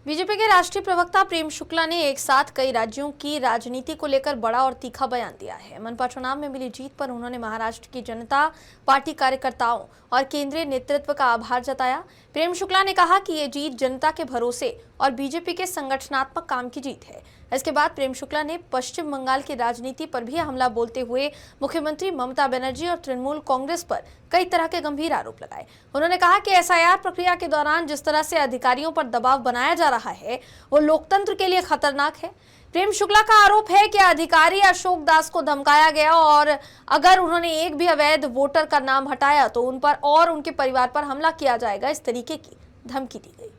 BJP के राष्ट्रीय प्रवक्ता प्रेम शुक्ला ने एक साथ कई राज्यों की राजनीति को लेकर बड़ा और तीखा बयान दिया है। मनपा चुनाव में मिली जीत पर उन्होंने महाराष्ट्र की जनता, पार्टी कार्यकर्ताओं और केंद्रीय नेतृत्व का आभार जताया। प्रेम शुक्ला ने कहा कि ये जीत जनता के भरोसे और बीजेपी के संगठनात्मक काम की जीत है। इसके बाद प्रेम शुक्ला ने पश्चिम बंगाल की राजनीति पर भी हमला बोलते हुए मुख्यमंत्री ममता बनर्जी और तृणमूल कांग्रेस पर कई तरह के गंभीर आरोप लगाए। उन्होंने कहा कि एसआईआर प्रक्रिया के दौरान जिस तरह से अधिकारियों पर दबाव बनाया जा रहा है वो लोकतंत्र के लिए खतरनाक है। प्रेम शुक्ला का आरोप है कि अधिकारी अशोक दास को धमकाया गया और अगर उन्होंने एक भी अवैध वोटर का नाम हटाया तो उन पर और उनके परिवार पर हमला किया जाएगा, इस तरीके की धमकी दी गई।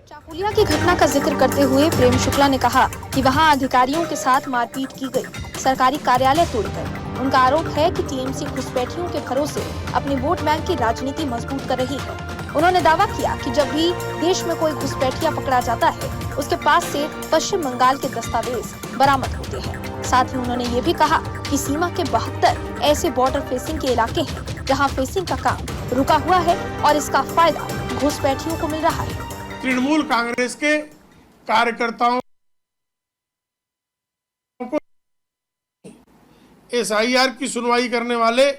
चाकुलिया की घटना का जिक्र करते हुए प्रेम शुक्ला ने कहा कि वहां अधिकारियों के साथ मारपीट की गई, सरकारी कार्यालय तोड़े गए। उनका आरोप है कि टीएमसी घुसपैठियों के भरोसे अपने वोट बैंक की राजनीति मजबूत कर रही है। उन्होंने दावा किया कि जब भी देश में कोई घुसपैठिया पकड़ा जाता है उसके पास से पश्चिम बंगाल के दस्तावेज बरामद होते हैं। साथ ही उन्होंने ये भी कहा कि सीमा के 72 ऐसे बॉर्डर फेसिंग के इलाके हैं जहाँ फेसिंग का काम रुका हुआ है और इसका फायदा घुसपैठियों को मिल रहा है। तृणमूल कांग्रेस के कार्यकर्ताओं को एसआईआर की सुनवाई करने वाले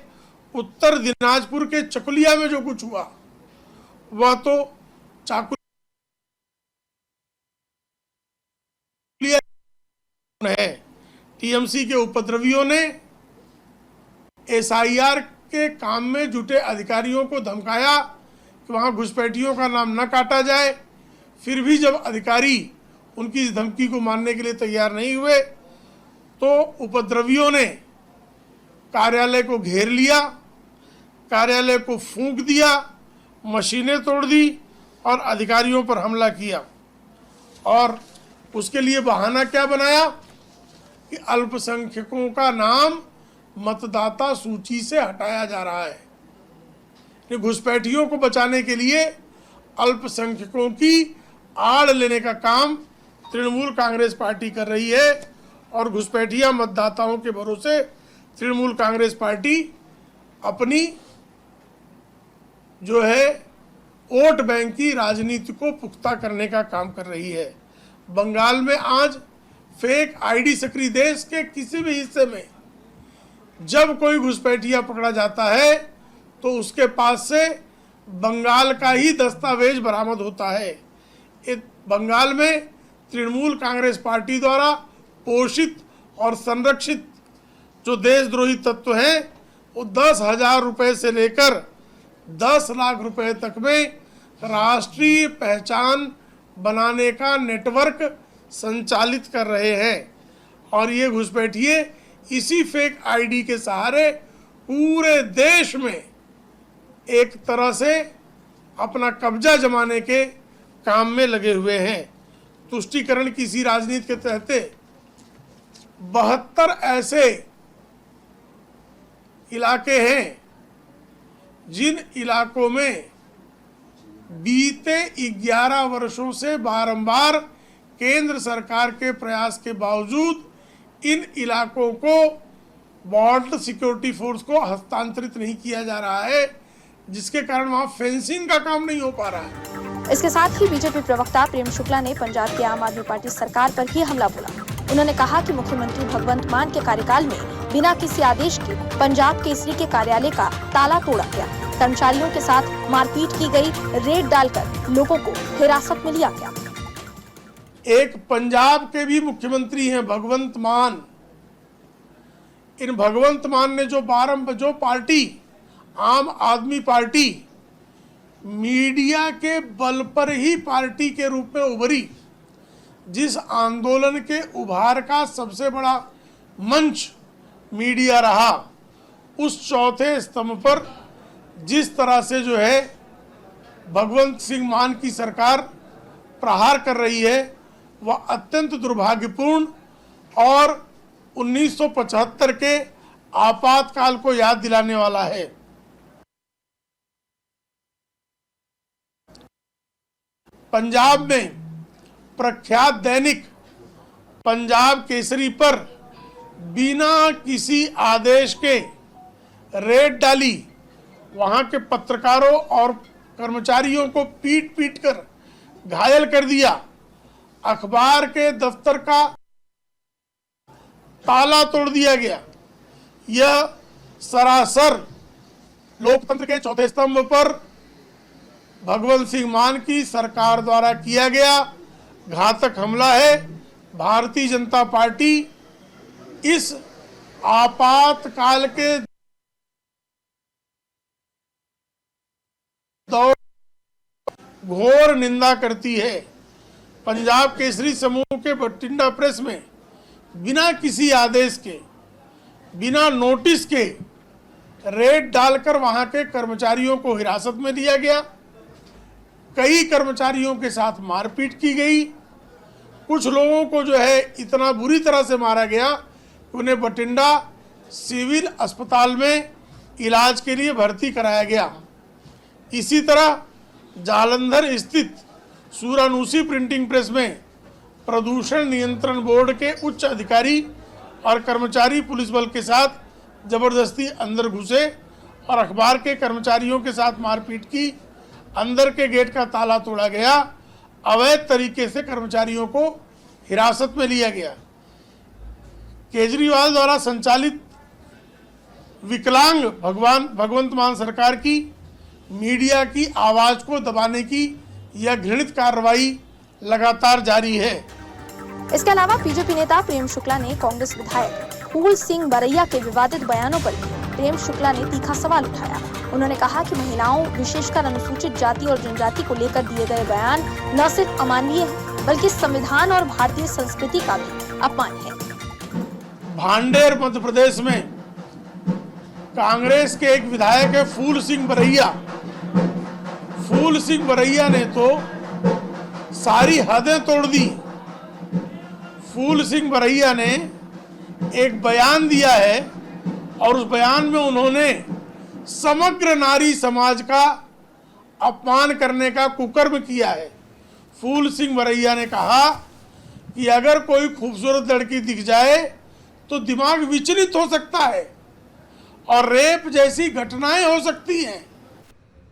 उत्तर दिनाजपुर के चकुलिया में जो कुछ हुआ वह तो चाकुलिया है। टीएमसी के उपद्रवियों ने एसआईआर के काम में जुटे अधिकारियों को धमकाया कि वहां घुसपैठियों का नाम न काटा जाए। फिर भी जब अधिकारी उनकी इस धमकी को मानने के लिए तैयार नहीं हुए तो उपद्रवियों ने कार्यालय को घेर लिया, कार्यालय को फूंक दिया, मशीनें तोड़ दी और अधिकारियों पर हमला किया। और उसके लिए बहाना क्या बनाया कि अल्पसंख्यकों का नाम मतदाता सूची से हटाया जा रहा है। घुसपैठियों को बचाने के लिए अल्पसंख्यकों की आड़ लेने का काम तृणमूल कांग्रेस पार्टी कर रही है और घुसपैठिया मतदाताओं के भरोसे तृणमूल कांग्रेस पार्टी अपनी जो है वोट बैंक की राजनीति को पुख्ता करने का काम कर रही है। बंगाल में आज फेक आईडी सक्रिय देश के किसी भी हिस्से में जब कोई घुसपैठिया पकड़ा जाता है तो उसके पास से बंगाल का ही दस्तावेज बरामद होता है। बंगाल में तृणमूल कांग्रेस पार्टी द्वारा पोषित और संरक्षित जो देशद्रोही तत्व हैं वो 10,000 रुपए से लेकर 10 लाख रुपए तक में राष्ट्रीय पहचान बनाने का नेटवर्क संचालित कर रहे हैं। और ये घुसपैठिए इसी फेक आईडी के सहारे पूरे देश में एक तरह से अपना कब्जा जमाने के काम में लगे हुए हैं। तुष्टीकरण की इसी राजनीति के तहत 72 ऐसे इलाके हैं जिन इलाकों में बीते 11 वर्षों से बारंबार केंद्र सरकार के प्रयास के बावजूद इन इलाकों को बॉर्डर सिक्योरिटी फोर्स को हस्तांतरित नहीं किया जा रहा है, जिसके कारण वहां फेंसिंग का काम नहीं हो पा रहा है। इसके साथ ही बीजेपी प्रवक्ता प्रेम शुक्ला ने पंजाब की आम आदमी पार्टी सरकार पर ही हमला बोला। उन्होंने कहा कि मुख्यमंत्री भगवंत मान के कार्यकाल में बिना किसी आदेश के पंजाब केसरी के कार्यालय का ताला तोड़ा गया, कर्मचारियों के साथ मारपीट की गई, रेड डालकर लोगों को हिरासत में लिया गया। एक पंजाब के भी मुख्यमंत्री हैं भगवंत मान। इन भगवंत मान ने जो पार्टी आम आदमी पार्टी मीडिया के बल पर ही पार्टी के रूप में उभरी, जिस आंदोलन के उभार का सबसे बड़ा मंच मीडिया रहा, उस चौथे स्तंभ पर जिस तरह से जो है भगवंत सिंह मान की सरकार प्रहार कर रही है वह अत्यंत दुर्भाग्यपूर्ण और 1975 के आपातकाल को याद दिलाने वाला है। पंजाब में प्रख्यात दैनिक पंजाब केसरी पर बिना किसी आदेश के रेड डाली, वहां के पत्रकारों और कर्मचारियों को पीट कर घायल कर दिया। अखबार के दफ्तर का ताला तोड़ दिया गया। यह सरासर लोकतंत्र के चौथे स्तंभ पर भगवंत सिंह मान की सरकार द्वारा किया गया घातक हमला है। भारतीय जनता पार्टी इस आपातकाल के दौर घोर निंदा करती है। पंजाब केसरी समूह के बठिंडा प्रेस में बिना किसी आदेश के, बिना नोटिस के रेड डालकर वहां के कर्मचारियों को हिरासत में लिया गया। कई कर्मचारियों के साथ मारपीट की गई। कुछ लोगों को जो है इतना बुरी तरह से मारा गया कि उन्हें बठिंडा सिविल अस्पताल में इलाज के लिए भर्ती कराया गया। इसी तरह जालंधर स्थित सूरानुसी प्रिंटिंग प्रेस में प्रदूषण नियंत्रण बोर्ड के उच्च अधिकारी और कर्मचारी पुलिस बल के साथ जबरदस्ती अंदर घुसे और अखबार के कर्मचारियों के साथ मारपीट की। अंदर के गेट का ताला तोड़ा गया। अवैध तरीके से कर्मचारियों को हिरासत में लिया गया। केजरीवाल द्वारा संचालित विकलांग भगवंत मान सरकार की मीडिया की आवाज को दबाने की यह घृणित कार्रवाई लगातार जारी है। इसके अलावा बीजेपी नेता प्रेम शुक्ला ने कांग्रेस विधायक फूल सिंह बरैया के विवादित बयानों पर प्रेम शुक्ला ने तीखा सवाल उठाया। उन्होंने कहा कि महिलाओं, विशेषकर अनुसूचित जाति और जनजाति को लेकर दिए गए बयान न सिर्फ अमानवीय है, बल्कि संविधान और भारतीय संस्कृति का भी अपमान है। भांडेर मध्य प्रदेश में कांग्रेस के एक विधायक है फूल सिंह बरैया। फूल सिंह बरैया ने तो सारी हदें तोड़ दी। फूल सिंह बरैया ने एक बयान दिया है और उस बयान में उन्होंने समग्र नारी समाज का अपमान करने का कुकर्म किया है। फूल सिंह बरैया ने कहा कि अगर कोई खूबसूरत लड़की दिख जाए तो दिमाग विचलित हो सकता है और रेप जैसी घटनाएं हो सकती हैं।